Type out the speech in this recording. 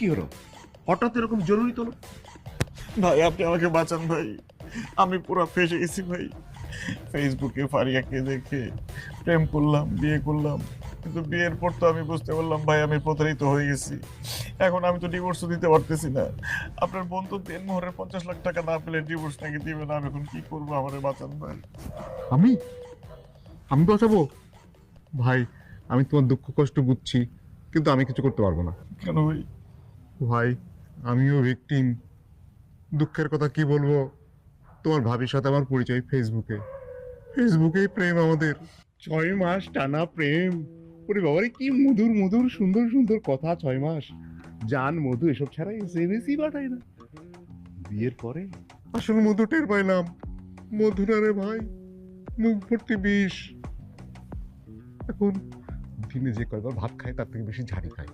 কি হলো? হঠাৎ এরকম জরুরি তলব? ভাই আপনি আমাকে বাঁচান ভাই, আমি পুরো ফেসে গেছি ভাই। ফেসবুকে ফারিয়াকে দেখে প্রেম করলাম, বিয়ে করলাম, কিন্তু বিয়ের পর তো আমি বুঝতে পারলাম ভাই আমি প্রতারিত হয়ে গেছি। এখন আমি তো ডিভোর্সও দিতে পারতেছি না। আপনার বোন তো দেনমোহরের 50 লাখ টাকা না পেলে ডিভোর্স নাকি দিবে না, আমি এখন কি করবো, আমারে বাঁচান ভাই। আমি আমি বাঁচাবো? ভাই, আমি তোমার দুঃখ কষ্ট বুঝছি, কিন্তু আমি কিছু করতে পারবো না। কেন ভাই? ভাই, আমিও ভিকটিম। দুঃখের কথা কি বলবো, তোমার ভাবির সাথে আমার পরিচয় ফেসবুকে। ফেসবুকেই প্রেম আমাদের, 6 মাস টানা প্রেম। ওরে বাবারে, কি মধুর মধুর সুন্দর সুন্দর কথা, 6 মাস। জান মধু এসব ছাড়া এসএমএসই পাঠাই না। বিয়ের পরে আসল মধু টের পাইলাম। মধু না রে ভাই, মুখ ভর্তি বিষ। এখন দিনে যে কয়বার ভাত খায় তার থেকে বেশি ঝাড়ি খায়।